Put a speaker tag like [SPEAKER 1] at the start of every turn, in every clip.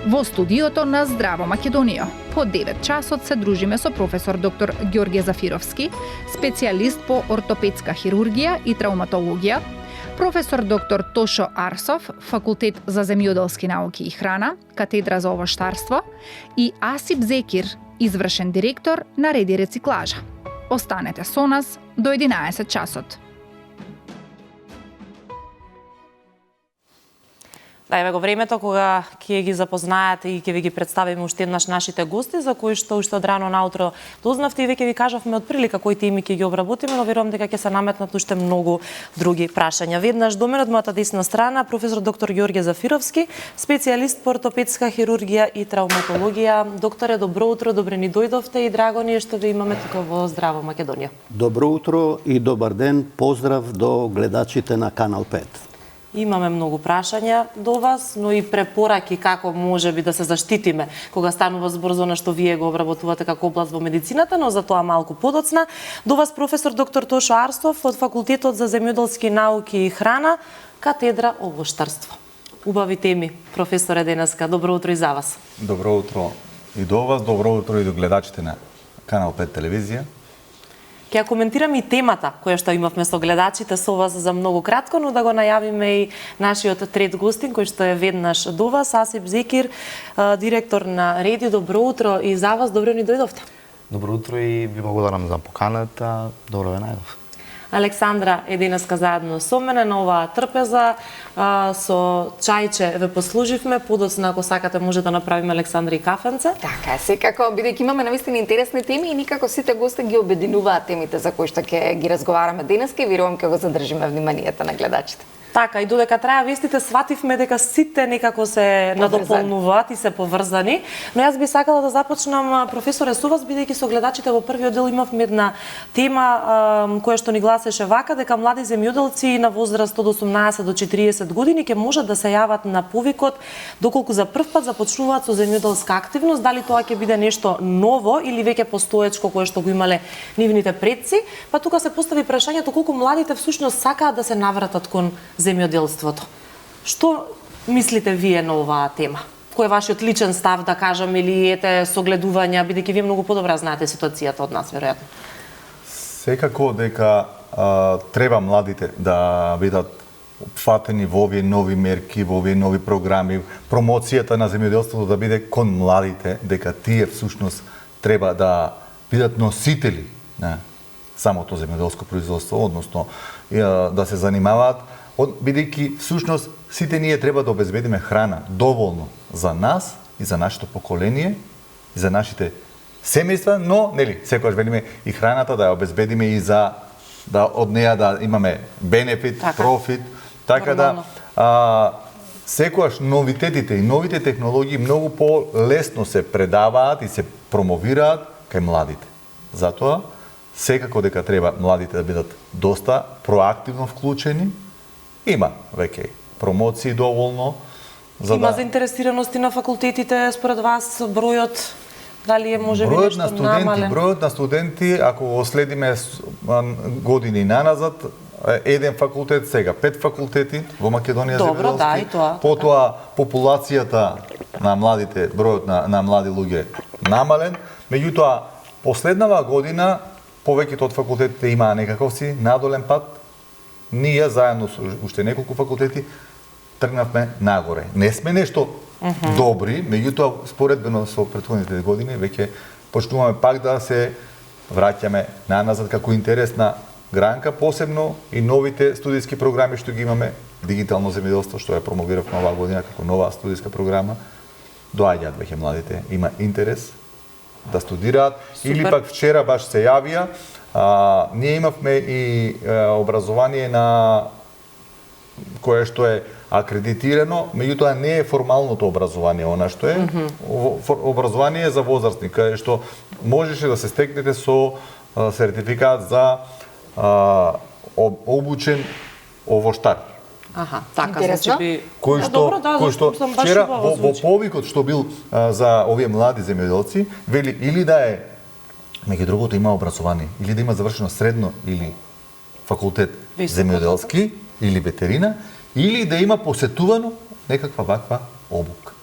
[SPEAKER 1] Во студиото на Здраво Македонија, по 9 часот се дружиме со професор доктор Ѓорѓе Зафировски, специјалист по ортопедска хирургија и травматологија, професор доктор Тошо Арсов, Факултет за земјоделски науки и храна, Катедра за овоштарство, и Асип Зекир, извршен директор на Реди рециклажа. Останете со нас до 11 часот.
[SPEAKER 2] Да, еве го времето кога ќе ги запознаете и ќе ви ги представиме уште еднаш нашите гости, за кои што уште од рано наутро дознавте и веќе ви кажавме од прилика кои теми ќе ги обработиме, но верувам дека ќе се наметнат уште многу други прашања. Веднаш до мене од мојата десна страна професор доктор Ѓорѓе Зафировски, специјалист по ортопедска хирургија и травматологија. Докторе, добро утро, добре ни дојдовте и драго ни е што ви имаме тука во Здраво Македонија.
[SPEAKER 3] Добро утро и добар ден, поздрав до гледачите на Канал 5.
[SPEAKER 2] Имаме многу прашања до вас, но и препораки како може би да се заштитиме кога станува збор за она што вие го обработувате како област во медицината, но за тоа малку подоцна. До вас професор доктор Тошо Арсов од Факултетот за земјоделски науки и храна, Катедра овоштарство. Убави теми, професоре, денеска. Добро утро и за вас.
[SPEAKER 4] Добро утро и до вас, добро утро и до гледачите на Канал 5 телевизија.
[SPEAKER 2] Ќе ја коментираме и темата која што имавме со гледачите со вас за многу кратко, но да го најавиме и нашиот трет гостин кој што е веднаш до вас, Асип Зекир, директор на Реди. Добро утро и за вас, добро ни дојдовте.
[SPEAKER 5] Добро утро и ви благодарам за поканата. Добро ве најдов.
[SPEAKER 2] Александра е денеска заедно со мене на оваа трпеза, со чајче ве послуживме, подоцна ако сакате може да направиме Александра и кафенце.
[SPEAKER 6] Така, секако, бидејќи имаме навистина интересни теми и никако сите гости ги обединуваат темите за кои што ќе ги разговараме денеска и верувам ќе го задржиме вниманието на гледачите.
[SPEAKER 2] Така, и додека трае вестите, свативме дека сите некако се надополнуваат и се поврзани. Но јас би сакала да започнам, професоре, со вас, бидејќи со гледачите во првиот дел имавме една тема која што ни гласеше вака, дека млади земјоделци на возраст од 18 до 40 години ќе можат да се јават на повикот доколку за прв пат започнуваат со земјоделска активност. Дали тоа ќе биде нешто ново или веќе постоечко кое што го имале нивните предци? Па тука се постави прашањето колку младите всушност сакаат да се навратат кон земјоделството. Што мислите вие на оваа тема? Кој е вашиот личен став, да кажам, или ете согледувања, бидејќи вие многу подобро знаете ситуацијата од нас, веројатно?
[SPEAKER 4] Секако дека треба младите да бидат опфатени во овие нови мерки, во овие нови програми, промоцијата на земјоделството да биде кон младите, дека тие всушност треба да бидат носители на самото земјоделско производство, односно да се занимаваат, бидејќи всушност сите ние треба да обезбедиме храна доволно за нас и за нашето поколение и за нашите семејства, но нели секогаш велиме и храната да ја обезбедиме и за да од неја да имаме бенефит, профит, така да секогаш новитетите и новите технологии многу по-лесно се предаваат и се промовираат кај младите. Затоа секако дека треба младите да бидат доста проактивно вклучени. Има веќе промоции доволно.
[SPEAKER 2] Има заинтересираности на факултетите според вас, бројот дали е може би нешто намален?
[SPEAKER 4] Бројот на студенти, ако го следиме години наназад, еден факултет сега, 5 факултети во Македонија.
[SPEAKER 2] Добро, да, и тоа.
[SPEAKER 4] Потоа популацијата на младите, бројот на млади луѓе намален, меѓутоа последнава година повеќето од факултетите имаа некаков си надолен пат. Ние заедно со уште неколку факултети тргнавме нагоре. Не сме нешто добри, меѓутоа споредбено со претходните години веќе почнуваме пак да се враќаме наназад како интересна гранка, посебно и новите студиски програми што ги имаме, дигитално земјоделство што ја промовиравме оваа година како нова студиска програма. Доаѓаат веќе младите, има интерес да студираат. Супер. Или пак вчера баш се јавија, ние имавме и образование на кое што е акредитирано, меѓутоа не е формалното образование, она што е образование за возрастни, каде што можеше да се стекнете со сертификат за обучен овоштар.
[SPEAKER 2] Аха, така, значи би...
[SPEAKER 4] Кој што вчера во повикот што бил за овие млади земјоделци, вели или да е, меѓу другото има образование, или да има завршено средно или факултет земјоделски или ветерина, или да има посетувано некаква ваква обука.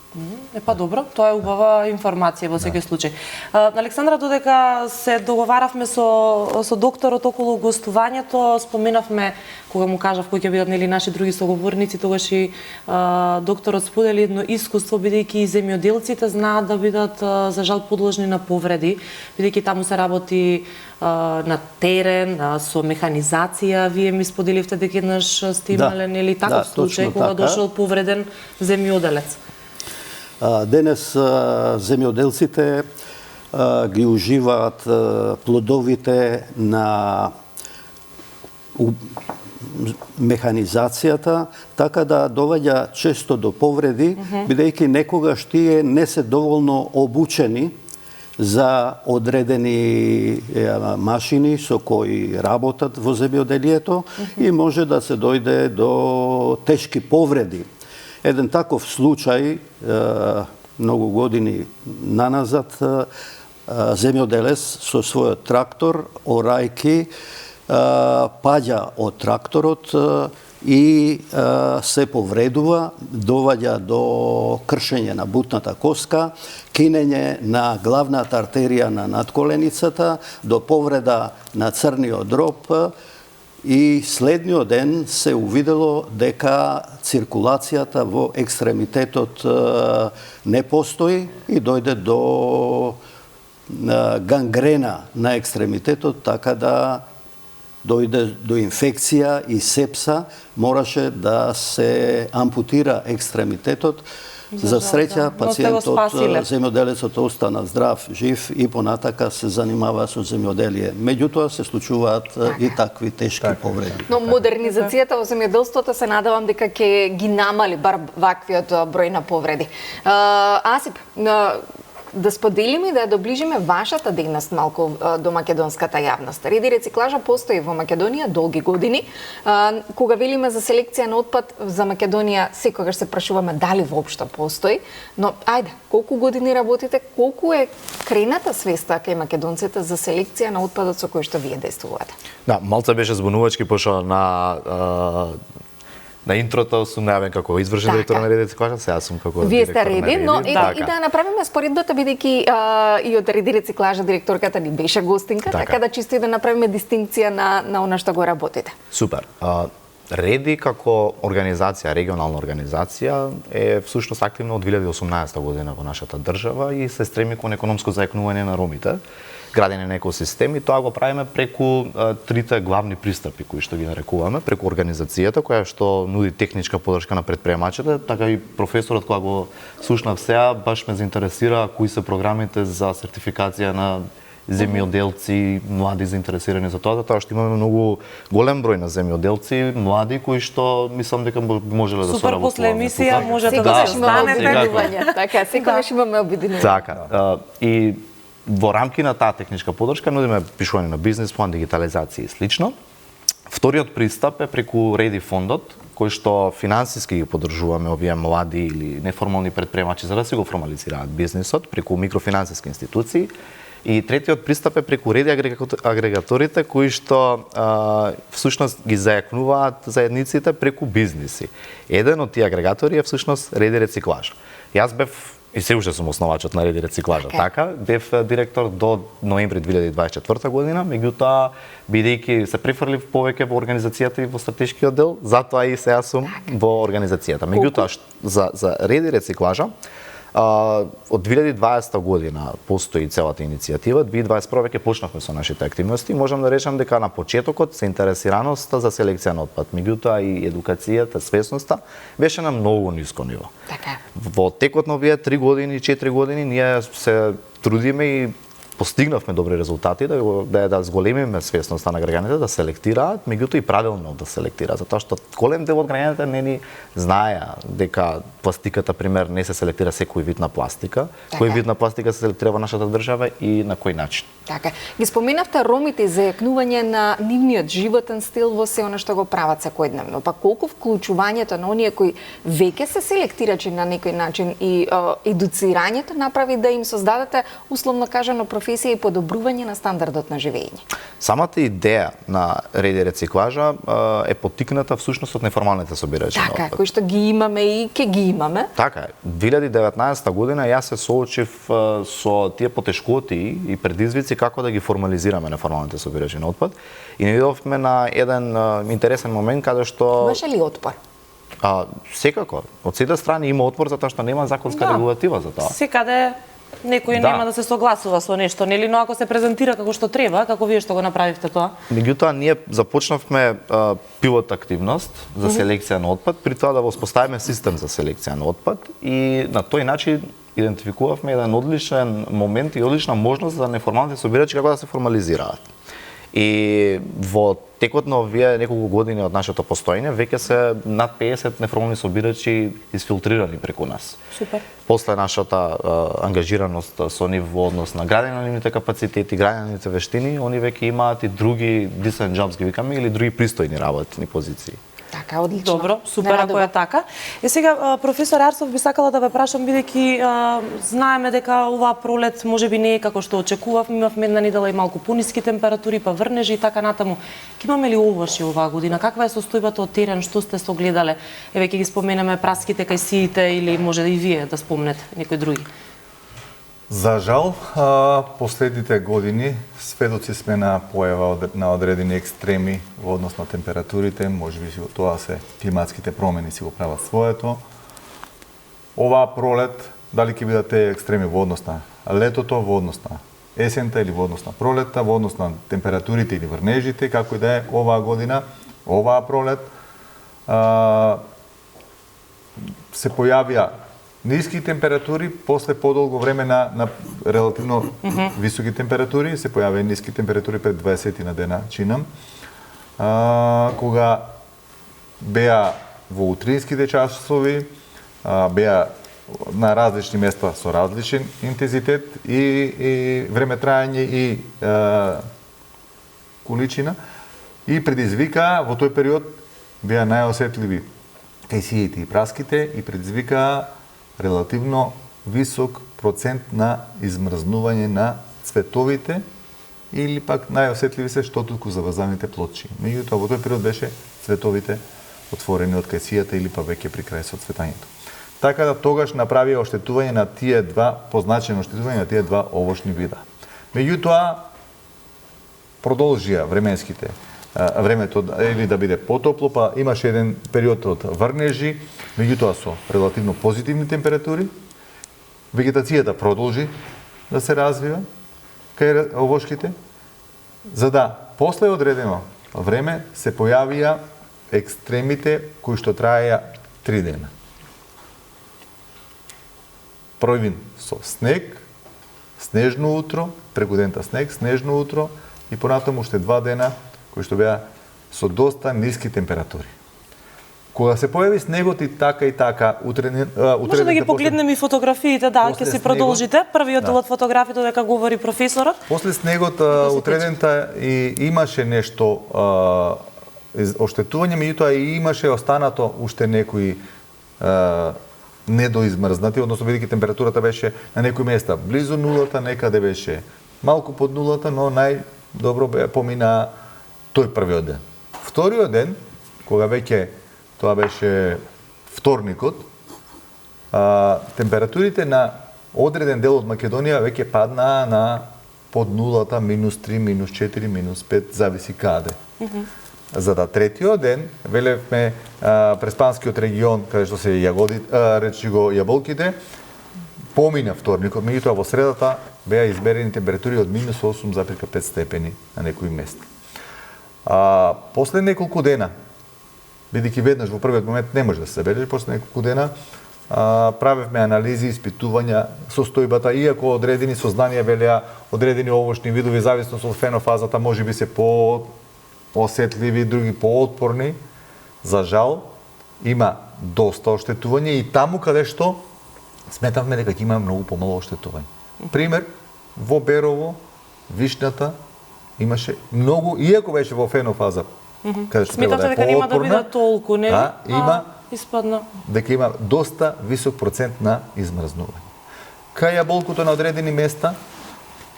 [SPEAKER 2] Па добро, тоа е убава информација во секој случај. Александра, додека се договаравме со докторот околу гостувањето, споменавме кога му кажав кои ќе бидат наши други соговорници, тогаш и докторот сподели едно искуство, бидејќи и земјоделците знаат да бидат за жал подложни на повреди, бидејќи таму се работи на терен, со механизација. Вие ми споделивте дека еднаш сте имале или таков случај кога дошол повреден земјоделец.
[SPEAKER 3] Денес земјоделците ги уживаат плодовите на механизацијата, така да доваѓа често до повреди, бидејќи некогаш тие не се доволно обучени за одредени машини со кои работат во земјоделието и може да се дојде до тешки повреди. Еден таков случај, многу години наназад, земјоделец со својот трактор, орајки, паѓа од тракторот и се повредува, доваѓа до кршење на бутната коска, кинење на главната артерија на надколеницата, до повреда на црниот дроб, и следниот ден се увидело дека циркулацијата во екстремитетот не постои и дојде до гангрена на екстремитетот, така да дојде до инфекција и сепса, мораше да се ампутира екстремитетот. За среќа, пациентот, земјоделецот остана здрав, жив и понатака се занимава со земјоделие. Меѓутоа се случуваат и такви тешки повреди.
[SPEAKER 6] Но модернизацијата во земјоделството се надевам дека ќе ги намали бар ваквиот број на повреди. Асип, да споделиме и да ја доближиме вашата дејност малку до македонската јавност. Реди рециклажа постои во Македонија долги години. Кога велиме за селекција на отпад за Македонија, секогаш се прашуваме дали воопшто постои, но ајде, колку години работите, колку е крената свеста кај македонците за селекција на отпадот со кој што вие действувате?
[SPEAKER 5] Да, малце беше збунувачки, пошто на интрото сум најавен како извршен директор на Реди рециклажа, сега сум како
[SPEAKER 6] Вие
[SPEAKER 5] директор
[SPEAKER 6] сте
[SPEAKER 5] на
[SPEAKER 6] Реди, но
[SPEAKER 5] Реди.
[SPEAKER 6] и да направиме споредбата, бидејќи и од Реди рециклажа директорката ни беше гостинка, така да чисто и да направиме дистинкција на она што го работите.
[SPEAKER 5] Супер. Реди како организација, регионална организација, е всушност активна од 2018 година во нашата држава и се стреми кон економско зајакнување на ромите, градење на екосистеми. Тоа го правиме преку трите главни пристапи кои што ги нарекуваме, преку организацијата која што нуди техничка подршка на предприемачите, така и професорот кога го слушнав сега баш ме заинтересира кои се програмите за сертификација на земјоделци, млади заинтересирани за тоа, затоа што имаме многу голем број на земјоделци, млади кои што мислам дека можеле да
[SPEAKER 2] супер после емисија можете да
[SPEAKER 6] станете. Така, секогаш имаме обединување.
[SPEAKER 5] Така, и во рамки на таа техничка подршка нудиме пишување на бизнис план, дигитализација и слично. Вториот пристап е преку Реди фондот, кој што финансиски ги поддржуваме овие млади или неформални предприемачи за да си го формализираат бизнисот преку микрофинансиски институции. И третиот пристап е преку Реди агрегаторите кои што всушност ги зајакнуваат заедниците преку бизниси. Еден од тие агрегатори е всушност Реди рециклаж. Јас бев и се уште сум основачот на Реди рециклажа, така, бев директор до ноември 2024 година, меѓутоа бидејќи се префрлив повеќе во организацијата и во стратешкиот дел, затоа и сега сум во организацијата. Меѓутоа за Реди рециклажа од 2020 година постои целата иницијатива, 2021 веќе почнавме со нашите активности. Можам да речам дека на почетокот се интересираноста за селекција на отпад, меѓутоа и едукацијата, свесноста беше на многу ниско ниво.
[SPEAKER 6] Така.
[SPEAKER 5] Во текот на овие 3 години, 4 години ние се трудиме и постигнавме добри резултати да зголемиме свесноста на граѓаните да селектираат, меѓутоа и правилно да селектираат, затоа што голем дел од граѓаните не ни знаеа дека пластиката пример не се селектира секој вид на пластика, кој вид на пластика се селектира во нашата држава и на кој начин.
[SPEAKER 6] Така. Ги споминавте ромите и зајакнување на нивниот животен стил во се она што го прават секојдневно. Па колку вклучувањето на оние кои веќе се селектирачи на некој начин и едуцирањето направи да им создадете условно кажано професија професија и подобрување на стандардот на живење.
[SPEAKER 5] Самата идеја на ред и рециклажа е поттикната всушност од неформалните собирачи на
[SPEAKER 6] Така,
[SPEAKER 5] отпад.
[SPEAKER 6] кои што ги имаме и ќе ги имаме.
[SPEAKER 5] Така е. 2019 година јас се соочив со тие потешкоти и предизвици како да ги формализираме неформалните собирачи на отпад и не видовме на еден интересен момент каде што
[SPEAKER 6] Имаше ли отпор?
[SPEAKER 5] секако од сите страни има отпор затоа што нема законска регулатива за тоа.
[SPEAKER 2] Секаде некој нема да се согласува со нешто, нели, но ако се презентира како што треба, како вие што го направивте тоа?
[SPEAKER 5] Меѓутоа, ние започнавме пилот активност за селекција на отпад, при тоа да воспоставиме систем за селекција на отпад и на тој начин идентификувавме еден одличен момент и одлична можност за неформалните собирачи како да се формализираат. И во текот на овие неколку години од нашето постоење веќе се над 50 неформални собирачи изфилтрирани преку нас.
[SPEAKER 2] Супер.
[SPEAKER 5] После нашата ангажираност со нив во однос на градење на нивните капацитети, градење на нивните вештини, они веќе имаат и други decent jobs ги викаме или други пристојни работни позиции.
[SPEAKER 6] Така, одлично.
[SPEAKER 2] Добро, супер ако е така. И сега, професор Арсов, би сакала да ве прашам, бидејќи знаеме дека оваа пролет можеби не е како што очекувавме, имавме една недела и малку пониски температури, па врнежи и така натаму. Ке имаме ли овошје оваа година? Каква е состојбата од терен? Што сте согледале? Еве ќе ги споменеме праските, кајсиите или може да и вие да спомнете некои други.
[SPEAKER 4] За жал, последните години сведоци сме на појава на одредени екстреми во однос на температурите, можеби тоа се климатските промени си го прават своето. Оваа пролет, дали ќе бидат тие екстреми во однос на летото, во однос на есента или во однос на пролетта, во однос на температурите или врнежите, како и да е оваа година, оваа пролет, се појавија ниски температури, после подолго време на релативно високи температури, се појавија ниски температури пред 20 на дена, чинам, кога беа во утринските часови, беа на различни места со различен интензитет и време трајање и количина, и предизвика во тој период беа најосетливи кајсиите и праските и предизвика релативно висок процент на измрзнување на цветовите или пак најосетливи се штотолку заврзаните плодчи. Меѓутоа во тој период беше цветовите отворени од кајсијата или па веќе при крај со цветањето. Така да тогаш направија оштетување на тие два, позначено оштетување на тие два овошни вида. Меѓутоа продолжија времето или да биде потопло, па имаше еден период од врнежи, меѓутоа со релативно позитивни температури. Вегетацијата продолжи да се развива кај овошките, за да после одредено време се појавија екстремите кои што траеја 3 дена. Првин со снег, снежно утро, преку дента снег, снежно утро и понатаму уште 2 дена кои што беа со доста ниски температури. Кога се појави снегот и така,
[SPEAKER 2] може да ги погледнеме и фотографиите, да, ќе си продолжите. Првиот дел од фотографиите дека говори професорот.
[SPEAKER 4] После снегот утредента и имаше нешто оштетување, меѓутоа и имаше останато уште некои недоизмрзнати, односно бидејќи температурата беше на некои места близу нулата, некаде беше малку под нулата, но најдобро помина тој првиот ден. Вториот ден, кога веќе тоа беше вторникот, температурите на одреден дел од Македонија веќе паднаа на под нулата, -3, -4, -5, зависи каде. За да третиот ден, велевме преспанскиот регион, каде што се речи го јаболките, помина вторникот, меѓутоа во средата беа измерени температури од -8,5 степени на некои места. После неколку дена, бидејќи веднаш во првиот момент не може да се бележи, после неколку дена правевме анализи, испитувања, состојбата, иако одредени сознанија велеа одредени овошни видови, зависно од фенофазата, можеби се по-осетливи, други по-отпорни. За жал, има доста оштетување и таму каде што сметавме дека ќе има многу помало оштетување. Пример, во Берово, вишната имаше многу, иако беше во фенофаза, каде што треба да е
[SPEAKER 2] дека нема да
[SPEAKER 4] поотпорна,
[SPEAKER 2] биде толку, нели?
[SPEAKER 4] има
[SPEAKER 2] испадна
[SPEAKER 4] дека има доста висок процент на измрзнување. Кај јаболкото на одредени места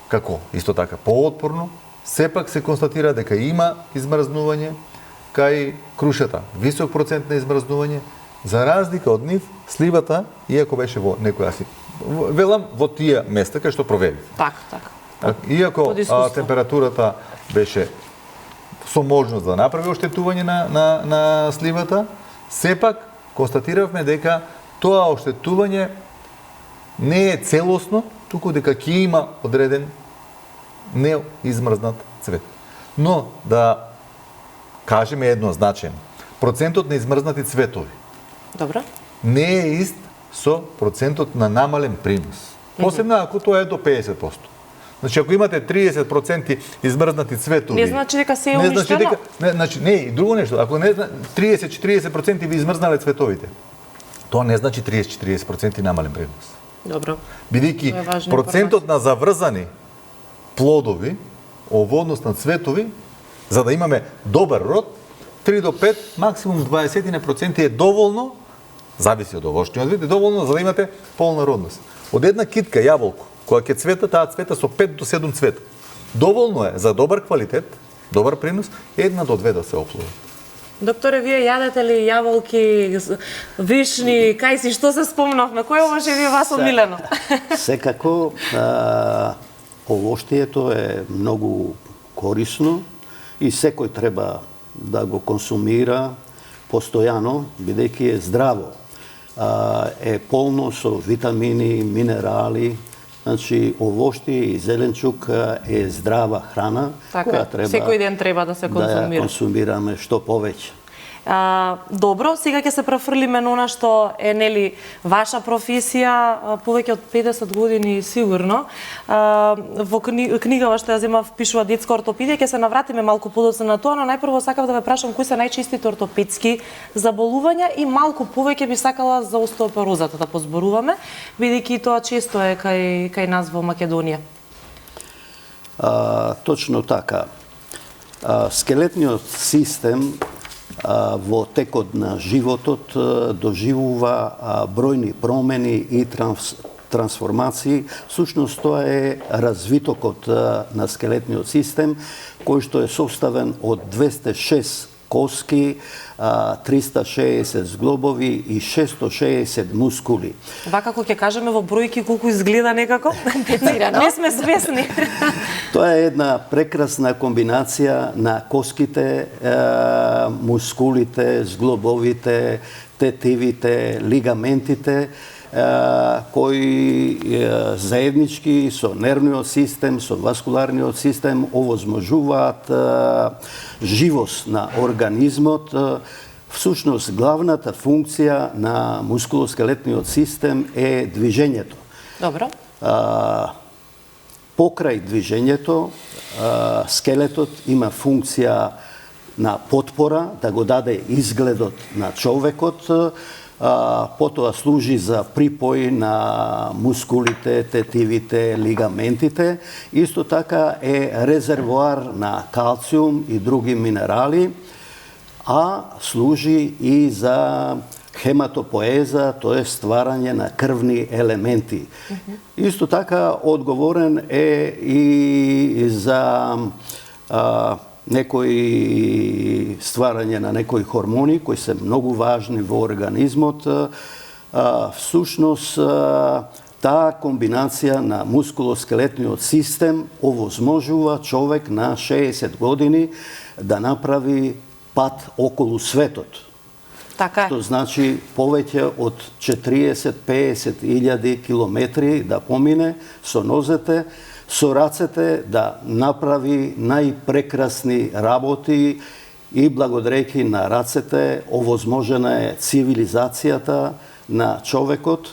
[SPEAKER 4] како исто така поотпорно, сепак се констатира дека има измрзнување кај крушата, висок процент на измрзнување, за разлика од нив, сливата, иако беше во некоја си, велам во тие места кај што проверив.
[SPEAKER 2] Така.
[SPEAKER 4] Иако температурата беше со можност да направи оштетување на сливата, сепак констатиравме дека тоа оштетување не е целосно, туку дека ќе има одреден неизмрзнат цвет. Но да кажеме еднозначено, процентот на измрзнати цветови
[SPEAKER 2] Добро.
[SPEAKER 4] не е ист со процентот на намален принос. Посебно ако тоа е до 50%. Значи, ако имате 30% измрзнати цветови...
[SPEAKER 2] Не значи дека се е уништено?
[SPEAKER 4] Не, и друго нешто. Ако не 30-40% ви измрзнале цветовите, тоа не значи 30-40% намален принос.
[SPEAKER 2] Добро.
[SPEAKER 4] Бидејќи процентот на заврзани плодови во однос на цветови, за да имаме добар род, 3 до 5, максимум 20% е доволно, зависи од овошниот вид, е доволно за да имате полна родност. Од една китка јаболко, која ќе цвета, таа цвета со 5 до 7 цвета. Доволно е за добар квалитет, добар принос, 1 до 2 да се оплоди.
[SPEAKER 2] Докторе, вие јадете ли јаболки, вишни, кај си, што се спомнавме? Кој овоше ви вас омилено?
[SPEAKER 3] Секако, овоштието е многу корисно и секој треба да го консумира постојано, бидејќи е здраво. Е полно со витамини, минерали. Значи, овоштие и зеленчук е здрава храна, која треба
[SPEAKER 2] секој ден треба да се консумира.
[SPEAKER 3] Да ја консумираме што повеќе.
[SPEAKER 2] Добро, сега ќе се префрлиме на она што е нели ваша професија, повеќе од 50 години сигурно. Во книгава што ја земав пишува детска ортопедија, ќе се навратиме малку подоцна на тоа, но најпрво сакав да ве прашам кои се најчестите ортопедски заболувања и малку повеќе би сакала за остеопорозата да позборуваме, бидејќи тоа често е кај нас во Македонија.
[SPEAKER 3] Точно така. Скелетниот систем во текот на животот доживува бројни промени и трансформации. Всушност тоа е развитокот на скелетниот систем, кој што е составен од 206 коски, 360 зглобови и 660 мускули.
[SPEAKER 2] Вакако ќе кажеме во бројки колку изгледа некако? Не сме свесни.
[SPEAKER 3] Тоа е една прекрасна комбинација на коските, мускулите, зглобовите, тетивите, лигаментите, кои заеднички со нервниот систем, со васкуларниот систем овозможуваат живост на организмот. Всушност, главната функција на мускулоскелетниот систем е движењето.
[SPEAKER 2] Добро.
[SPEAKER 3] Покрај движењето, скелетот има функција на потпора, да го даде изгледот на човекот, потоа служи за припој на мускулите, тетивите, лигаментите. Исто така е резервоар на калциум и други минерали, а служи и за хематопоеза, тоа е стварање на крвни елементи. Исто така одговорен е и за некои стварање на некои хормони кои се многу важни во организмот. Всушност, таа комбинација на мускулоскелетниот систем овозможува човек на 60 години да направи пат околу светот.
[SPEAKER 2] Така е.
[SPEAKER 3] Што значи повеќе од 40-50 илјади километри да помине со нозете, со рацете да направи најпрекрасни работи и благодарејќи на рацете овозможена е цивилизацијата на човекот.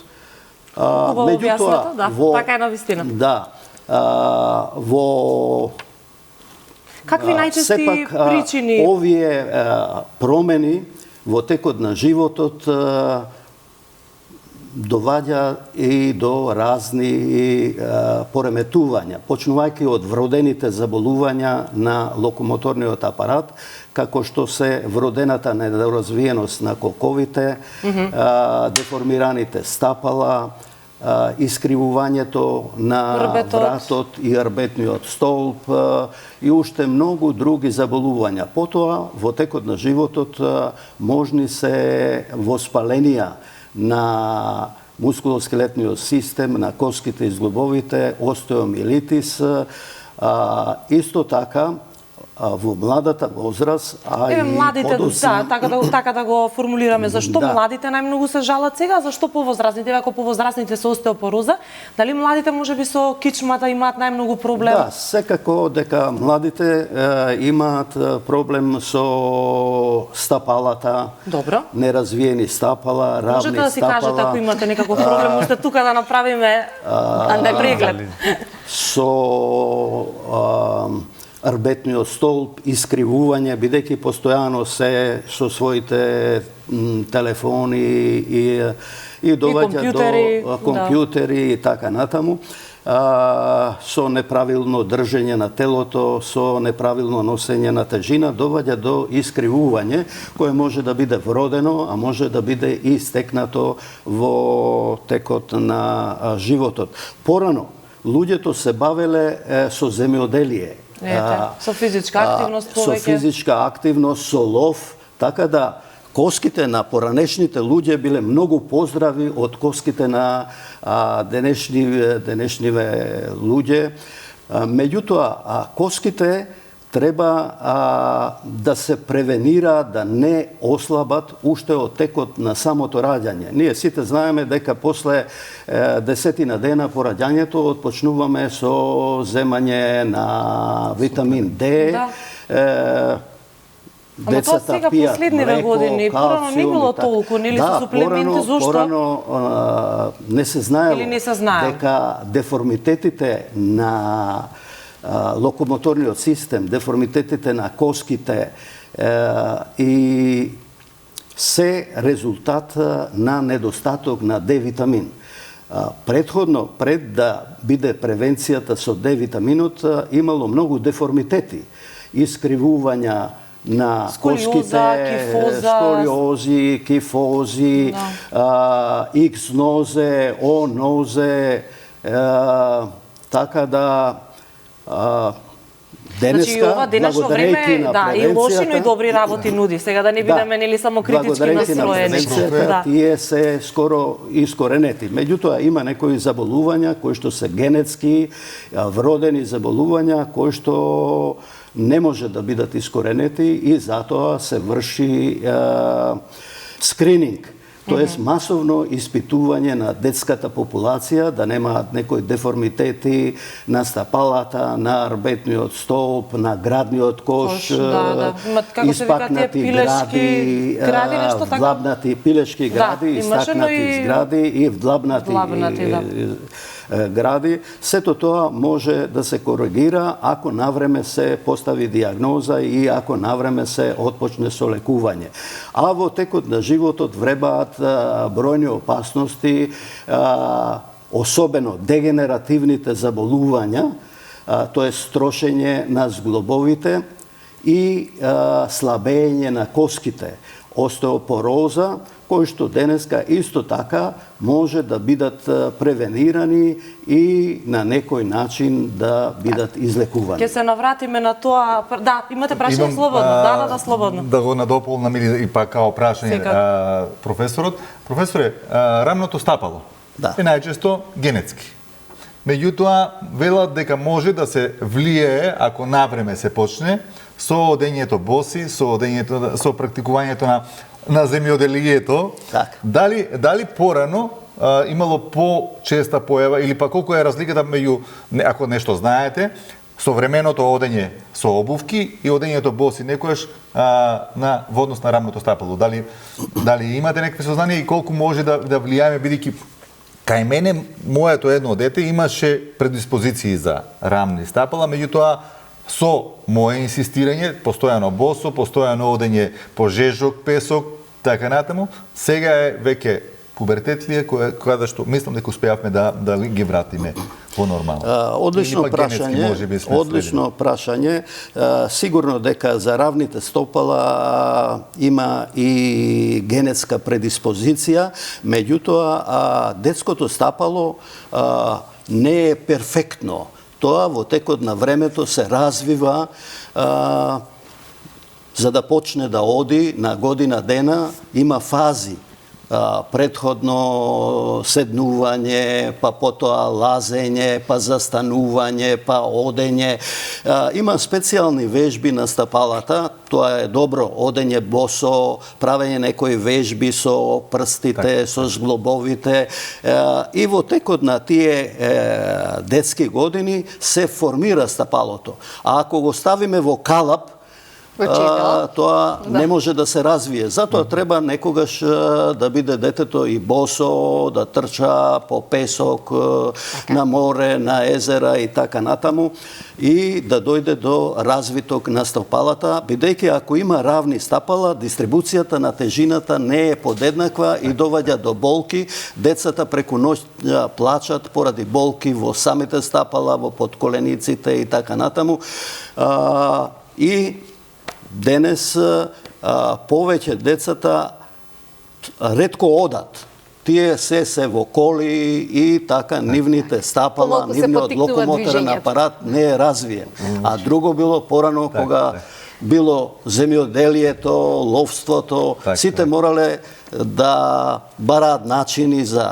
[SPEAKER 2] Меѓутоа, да, така е навистина.
[SPEAKER 3] Да, во
[SPEAKER 2] какви најчести
[SPEAKER 3] сепак,
[SPEAKER 2] причини?
[SPEAKER 3] Овие промени во текот на животот доваѓа и до разни пореметувања, почнувајќи од вродените заболувања на локомоторниот апарат, како што се вродената недоразвиеност на колковите, деформираните стапала, искривувањето на вратот и арбетниот столб и уште многу други заболувања. Потоа, во текот на животот можни се воспаленија на мускулоскелетниот систем, на коските и зглобовите, остеомиелитис, исто така во младата возраст, и
[SPEAKER 2] младите, така да го формулираме, зашто младите најмногу се жалат сега, зашто повозрастните, ако повозрастните со остеопороза, дали младите можеби со кичмата имаат најмногу проблем?
[SPEAKER 3] Да, секако дека младите имаат проблем со стапалата.
[SPEAKER 2] Добро.
[SPEAKER 3] Неразвиени стапала, равни стапала.
[SPEAKER 2] Можете да си кажете ако имате некаков проблем, уште тука да направиме преглед.
[SPEAKER 3] Со арбетниот столб, искривување, бидејќи постојано се со своите телефони и доваѓа до компјутери и така натаму, со неправилно држење на телото, со неправилно носење на тежина, доваѓа до искривување, кое може да биде вродено, а може да биде и стекнато во текот на животот. Порано, луѓето се бавеле со земјоделие,
[SPEAKER 2] со физичка активност повеќе.
[SPEAKER 3] Со физичка активност, со лов, така да коските на поранешните луѓе биле многу поздрави од коските на денешниве луѓе. Меѓутоа, коските треба да се превенира, да не ослабат уште од текот на самото раѓање. Ние сите знаеме дека после 10 дена по раѓањето отпочнуваме со земање на витамин Д.
[SPEAKER 2] Ама тоа сега последниве години, порано не било толку, нели со суплементи, зошто?
[SPEAKER 3] Порано не се знаело дека деформитетите на локомоторниот систем, деформитетите на коските и се резултат на недостаток на Д-витамин. Предходно, пред да биде превенцијата со Д-витаминот, имало многу деформитети, искривувања на коските, сколиози, кифози, икс-нозе, О-нозе, така да денеска,
[SPEAKER 2] денешно време, и лоши, но и добри работи нуди. Сега да не бидеме нели само критички настроени.
[SPEAKER 3] Тие се скоро искоренети. Меѓутоа има некои заболувања кои што се генетски, вродени заболувања кои што не може да бидат искоренети и затоа се врши скрининг. Тоест масовно испитување на детската популација, да немаат некои деформитети на стапалата, на арбетниот столб, на градниот кош, испакнати гради, влабнати пилешки гради, истакнати згради и влабнати гради. Сето тоа може да се коригира ако навреме се постави диагноза и ако навреме се отпочне со лекување. А во текот на животот вребаат бројни опасности, особено дегенеративните заболувања, тоа е строшење на зглобовите и слабење на коските, остеопороза, кои што денеска исто така може да бидат превенирани и на некој начин да бидат излекувани.
[SPEAKER 2] Ќе се навратиме на тоа. Да, имате прашање слободно. Слободно.
[SPEAKER 4] Да го надополнам и пак као прашање професорот. Професоре, рамното стапало е најчесто генетски. Меѓутоа, велат дека може да се влијае, ако навреме се почне, со одењето боси, со практикувањето на земјоделието. Дали порано имало по-честа појава или па колку е разликата меѓу, ако нешто знаете, современото одење со обувки и одењето боси некојаш во однос на рамното стапало? Дали имате некакви сознанија и колку може да влијаеме, бидејќи кај мене моето едно дете имаше предиспозиции за рамни стапала, меѓутоа со мое инсистирање, постојано босо, постојано одење по жежок, песок, така натаму, сега е веќе пубертет ли е, кога што мислам дека успеавме да ги вратиме понормално?
[SPEAKER 3] Одлично
[SPEAKER 4] Или пак генетски
[SPEAKER 3] прашање.
[SPEAKER 4] можеби сме
[SPEAKER 3] Одлично прашање. Сигурно дека за равните стопала има и генетска предиспозиција, меѓутоа детското стапало не е перфектно. Тоа во текот на времето се развива за да почне да оди на година дена, има фази. Предходно седнување, па потоа лазење, па застанување, па одење. Има специјални вежби на стапалата, тоа е добро, одење босо, правење некои вежби со прстите, со зглобовите. И во текот на тие детски години се формира стапалото. А ако го ставиме во калап, тоа не може да се развие. Затоа треба некогаш да биде детето и босо, да трча по песок, на море, на езера и така натаму, и да дојде до развиток на стапалата, бидејќи ако има равни стапала, дистрибуцијата на тежината не е подеднаква и доваѓа до болки. Децата преку ноќ плачат поради болки во самите стапала, во подколениците и така натаму. И денес повеќе децата ретко одат. Тие се во коли и така нивните стапала, нивниот локомоторен апарат не е развиен. А друго било порано кога било земјоделието, ловството, сите морале да бараат начини за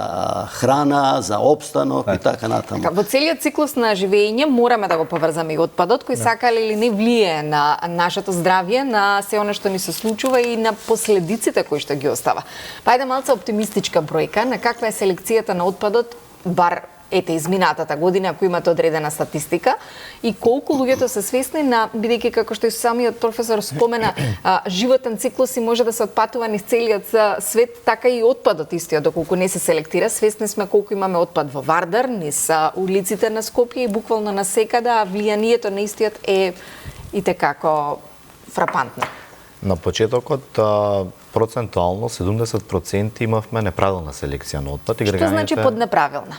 [SPEAKER 3] храна, за опстанок и така натаму.
[SPEAKER 6] Во целиот циклус на живење мораме да го поврзаме и отпадот, кој сакале или не влие на нашето здравје, на се оно што ни се случува и на последиците кои што ги остава. Па ајде малце оптимистичка бројка на каква е селекцијата на отпадот, бар ете изминатата година, ако имате одредена статистика, и колку луѓето се свесни на, бидејќи како што и самиот професор спомена, животен циклус и може да се отпатува низ целиот свет, така и отпадот истиот, доколку не се селектира. Свесни сме колку имаме отпад во Вардар, низ улиците на Скопје и буквално на секада, а влијанието на истиот е и tekako фрапантно.
[SPEAKER 5] На почетокот процентуално 70% имавме неправилна селекција на отпад.
[SPEAKER 6] Што значи под неправилна?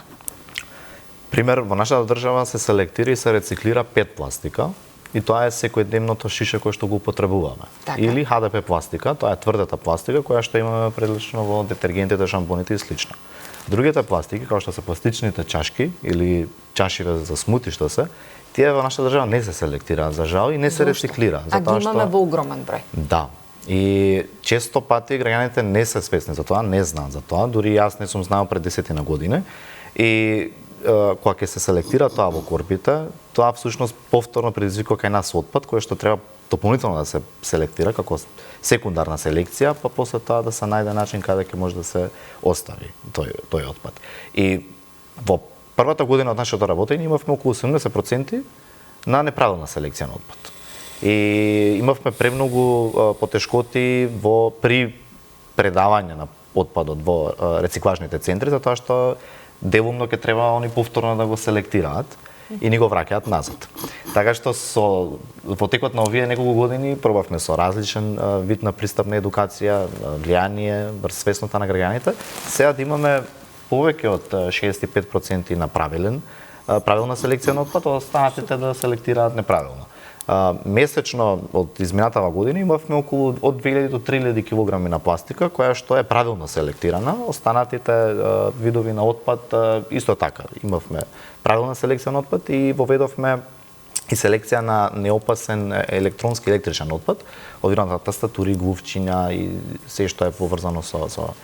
[SPEAKER 5] Пример, во нашата држава се селектира и се рециклира PET пластика, и тоа е секојдневното шише кое што го употребуваме.
[SPEAKER 6] Така.
[SPEAKER 5] Или HDP пластика, тоа е тврдата пластика која што имаме прилично во детергентите, шампоните и слично. Другите пластики, како што се пластичните чашки или чашиве за смути што се, тие во нашата држава не се селектираат за жал и не се рециклираат.
[SPEAKER 6] А ги имаме во огромен број.
[SPEAKER 5] Да. И често пати граѓаните не се свесни за тоа, не знаат за тоа, дури јас не сум знаел пред 10 години. И кога ќе се селектира тоа во корпите, тоа всушност повторно предизвикува кај нас отпад, кој што треба дополнително да се селектира како секундарна селекција, па после тоа да се најде начин каде ќе може да се остави тој отпад. И во првата година од нашето работење имавме околу 70% на неправилна селекција на отпад. И имавме премногу потешкоти при предавање на отпадот во рециклажните центри, затоа што делумно ќе треба они повторно да го селектираат и ни го враќаат назад. Така што во текот на овие неколку години пробавме со различен вид на пристап на едукација, влијание врз свесноста на граѓаните. Сега да имаме повеќе од 65% на правилна селекција на отпад, останатите да селектираат неправилно. Месечно од изминатава година имавме околу од 2000 до 3000 килограми на пластика, која што е правилно селектирана. Останатите видови на отпад исто така. Имавме правилна селекција на отпад и воведовме и селекција на неопасен електронски електричен отпад, одирано тастатури, глувчиња и се што е поврзано со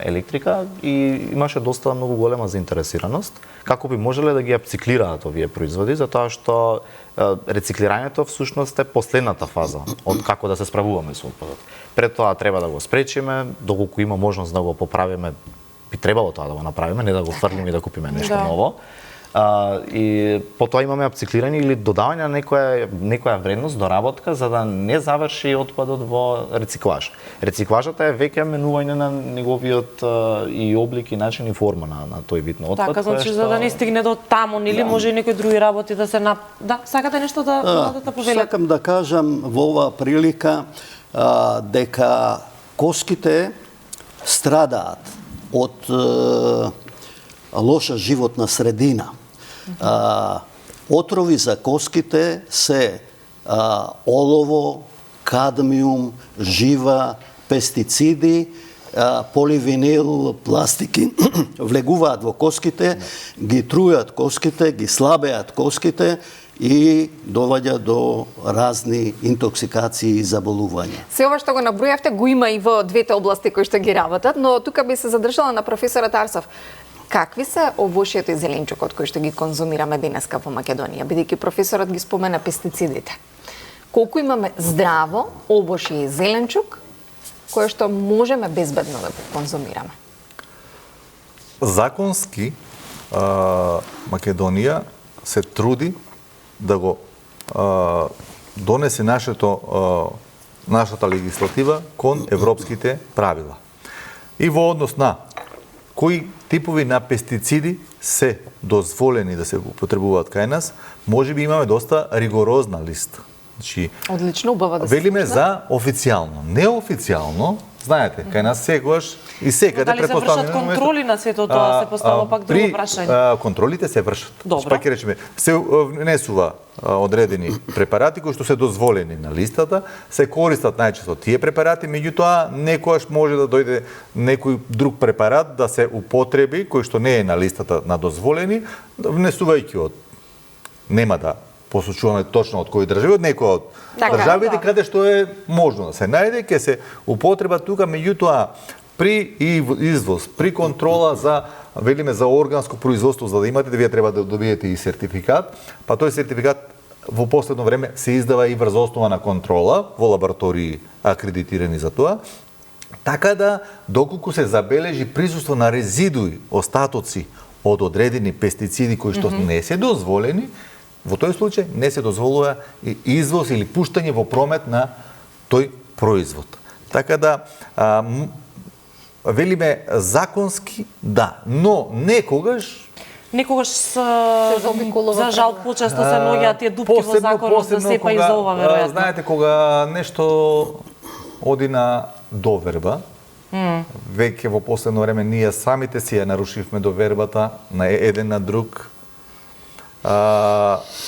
[SPEAKER 5] електрика, и имаше доста многу голема заинтересираност како би можеле да ги апциклираат овие производи, затоа што рециклирањето всушност е последната фаза од како да се справуваме со отпадот. Пред тоа треба да го спречиме, доколку има можност да го поправиме, би требало тоа да го направиме, не да го фрлиме и да купиме нешто ново. И потоа имаме апциклирање или додавање на некоја вредност, доработка, за да не заврши отпадот во рециклаж. Рециклажата е веќе менување на неговиот и облик и начин и форма на тој вид на отпад.
[SPEAKER 2] Така, значи за да не стигне до таму, или може и некои други работи да се Да, сакате нешто да повелете?
[SPEAKER 3] Сакам да кажам во оваа прилика дека коските страдаат од лоша животна средина. Отрови за коските се олово, кадмиум, жива, пестициди, поливинил, пластики влегуваат во коските, ги трујат коските, ги слабеат коските и доваѓа до разни интоксикации и заболувања.
[SPEAKER 6] Се ова што го набројавте го има и во двете области кои што ги работат, но тука би се задржала на професорот Арсов. Какви се овошјето и зеленчукот кои што ги конзумираме денеска во Македонија, бидејќи професорот ги спомена пестицидите? Колку имаме здраво овошје и зеленчук кое што можеме безбедно да го конзумираме?
[SPEAKER 4] Законски Македонија се труди да го донесе нашата легислатива кон европските правила. И во однос на кои типови на пестициди се дозволени да се употребуваат кај нас, може би имаме доста ригорозна листа. Значи,
[SPEAKER 6] одлично, убаво да се
[SPEAKER 4] велиме
[SPEAKER 6] слушна.
[SPEAKER 4] за официјално. Неофицијално, знаете, кај нас секогаш и секаде
[SPEAKER 2] Дали се вршат контроли на сето тоа, се поставува пак друго прашање.
[SPEAKER 4] Контролите се вршат.
[SPEAKER 2] Добро.
[SPEAKER 4] Пак ќе речеме, се внесува одредени препарати кои што се дозволени на листата, се користат најчесто тие препарати, меѓутоа некојаш може да дојде некој друг препарат да се употреби кој што не е на листата на дозволени, внесувајќи од нема да посочуваме точно од кои држави, од некој од државите каде што е можно да се најде, ќе се употреба тука, меѓутоа при извоз, при контрола за велиме за органско производство, за да имате, вие треба да добиете и сертификат, па тој сертификат во последно време се издава и врз основа на контрола во лаборатории акредитирани за тоа, така да доколку се забележи присуство на резидуи, остатоци од одредени пестициди кои што не се дозволени, во тој случај не се дозволува извоз или пуштање во промет на тој производ. Така да велиме законски да, но некогаш
[SPEAKER 2] се
[SPEAKER 6] заобиколува
[SPEAKER 2] за жал почесто се наоѓаат тие дупки во законот, да се па и за ова веројатно.
[SPEAKER 4] Знаете кога нешто оди на доверба, веќе во последно време ние самите си ја нарушивме довербата на еден на друг.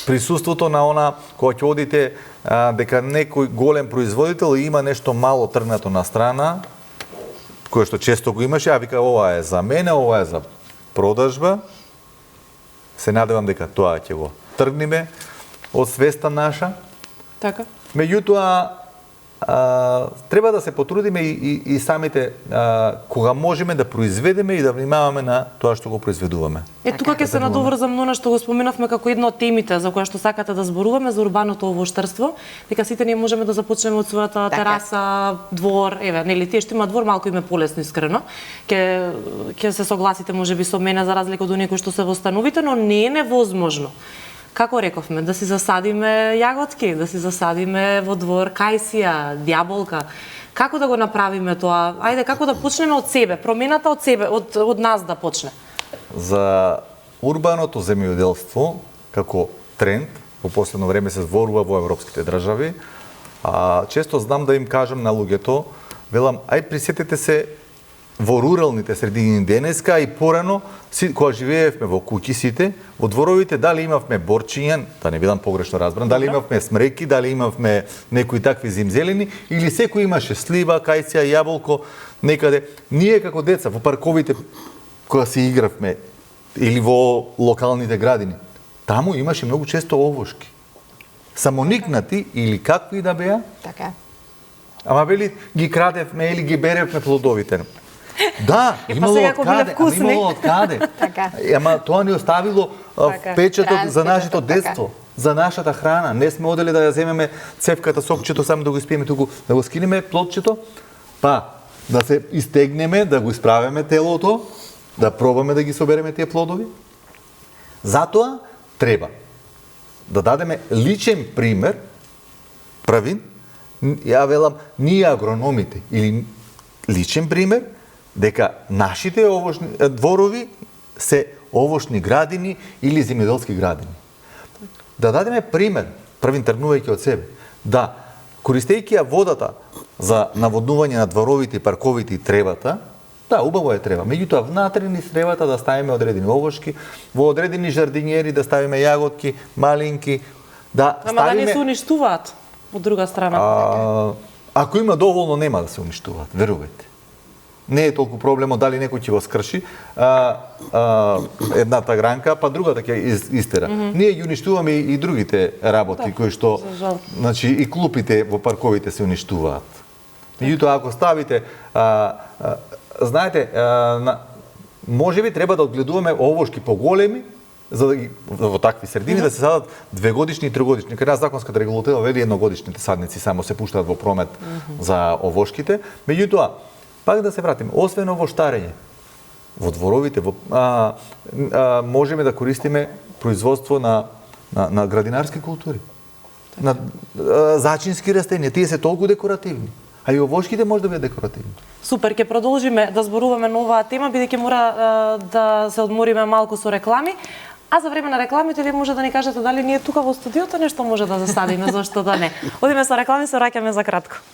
[SPEAKER 4] Присуството на она кога ќе одите дека некој голем производител има нешто мало тргнато на страна, кое што често го имаше, а вика ова е за мене, ова е за продажба. Се надевам дека тоа ќе го тргнеме од свеста наша.
[SPEAKER 2] Така.
[SPEAKER 4] Меѓутоа, треба да се потрудиме и самите кога можеме да произведеме и да внимаваме на тоа што го произведуваме.
[SPEAKER 2] Тука ќе се надоврзам на она што го споменавме како една од темите за која што сакате да зборуваме за урбаното овоштарство, дека сите ние можеме да започнеме од својата тераса, двор, еве, нели тие што има двор малку им е полесно искрено. Ќе се согласите можеби со мене за разлика од оние кои што се во становите, но не е невозможно. Како рековме, да си засадиме јаготки, да си засадиме во двор кајсија, дјаболка. Како да го направиме тоа? Ајде, како да почнеме од себе? Промената од себе, од нас да почне.
[SPEAKER 4] За урбаното земјоделство како тренд во последно време се зборува во европските држави. Често знам да им кажам на луѓето, велам, ај присетете се во руралните средини денеска и порано, кога живеевме во куќи сите, во дворовите дали имавме борчиња, да не бидам погрешно разбран, дали имавме смреки, дали имавме некои такви зимзелени, или секој имаше слива, кајсија, јаболко, некаде. Ние како деца во парковите, кога се игравме, или во локалните градини, таму имаше многу често овошки. Самоникнати или какви да беа.
[SPEAKER 6] Така.
[SPEAKER 4] Ама вели ги крадевме или ги беревме плодовите. Да, имало од каде.
[SPEAKER 6] Така.
[SPEAKER 4] Ама тоа ни оставило впечаток за нашето детство, за нашата храна. Не сме одели да ја земеме цевката, сокчето, само да го испиеме туку, да го скинеме плодчето, па да се истегнеме, да го исправиме телото, да пробаме да ги собереме тие плодови. Затоа треба да дадеме личен пример, правин, ја велам, ние агрономите, или личен пример, дека нашите овошни дворови се овошни градини или земјоделски градини. Да дадеме пример, првин тргнувајќи од себе, да користејќи ја водата за наводнување на дворовите, парковите и тревата, Да, убаво е трева. Меѓутоа, внатре низ тревата да ставиме одредени овошки, во одредени жардинјери да ставиме јаготки, малинки, да
[SPEAKER 2] Ама да не
[SPEAKER 4] ставиме...
[SPEAKER 2] се уништуваат од друга страна.
[SPEAKER 4] Ако има доволно, нема да се уништуваат, верувајте. Не е толку проблемот дали некој ќе го скрши едната гранка, па другата ќе истера. Ние ги уништуваме и другите работи кои што,
[SPEAKER 2] за жал.
[SPEAKER 4] значи и клупите во парковите се уништуваат. Меѓутоа ако ставите знаете, можеби треба да одгледуваме овошки поголеми за да ги во такви средини да се садат 2-годишни и 3-годишни. Кај нас законската регулатива вели едногодишните садници само се пуштаат во промет за овошките. Меѓутоа, пак да се вратиме, освен овоштарење, во дворовите можеме да користиме производство на градинарски култури. На зачински растенија, тие се толку декоративни. А и овошките може да бидат декоративни.
[SPEAKER 2] Супер, ќе продолжиме да зборуваме на оваа тема, бидејќи мора да се одмориме малку со реклами. А за време на рекламите вие може да ни кажете дали ние тука во студиото нешто може да засадиме, зашто да не. Одиме со реклами, се враќаме за кратко.